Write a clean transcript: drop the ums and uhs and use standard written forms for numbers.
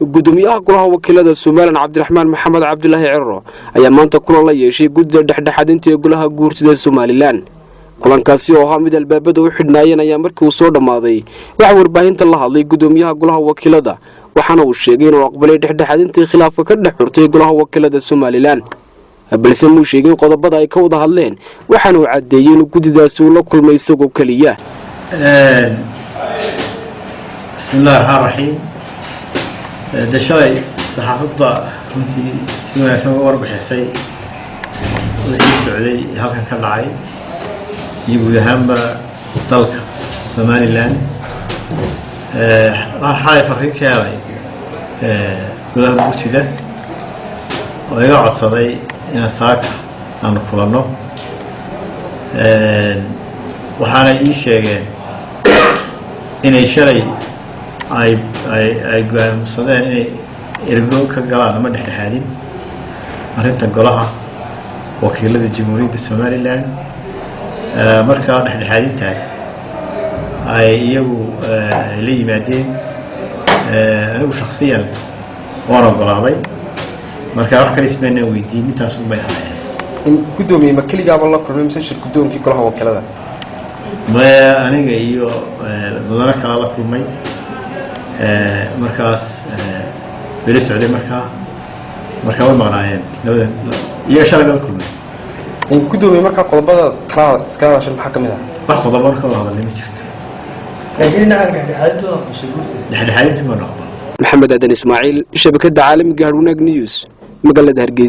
gudoomiyaha golaha wakiilada Soomaaliland Cabdiraxmaan Maxamed Cabdullaahi Cirro ayaa maanta kulan la yeeshay guddiga dhexdhexaadinta ee golaha guurtida Soomaaliland kulankaasi oo ahaa mid albaabada u xidhnaayeen ayaa markii uu soo dhamaaday waxa warbaahinta la hadlay gudoomiyaha golaha wakiilada waxaana uu sheegay inuu aqbalay dhexdhexaadintii khilaafka ka dhex xurtay golaha wakiilada Soomaaliland balse muu sheegin qodobada ay ka wada hadleen waxaana uu cadeeyay inuu guddidaasi uu la kulmay isagoo kaliya bismillaahir rahmaanir rahiim dashay saxaafadda runtii si wanaagsan uga warbixisay wixii socday halkan ka dhacay iyo guud ahaanba dalka Soomaaliland waxaan xalay fariin ka helay golaha guurtida oo iga codsaday inaan saaka aan kulanno waxaana ii sheegeen inay shalay ay go'aansadeen inay ergo ka galaan ama dhexdhexaadin arrinta golaha wakiilada Jamhuuriyadda Soomaaliland markaa dhexdhexaadintaas ay iyagu la yimaadeen anigu shakhsiyan waan ogolaaday markaa wax kale isbeenna weydiin intaas u bay ahaayeen gudoomiye ma kaligaaba la kulmay mise shir gudoonkii golaha wakiilada ma aniga iyo mudane kale la kulmay markaas beri socday markaa way maqnaayeen labada iyaga shalay la kulmay gudoomiye markaa qodobada kala iska hadashay maxaa kamid ah wax qodobo ka wada hadalay ma jirto laakiin dhexdhexaadintu ma noqdo Maxamed Aadan Ismaaciil shabakada caalamiga Haruna News magaalada Hargeysa.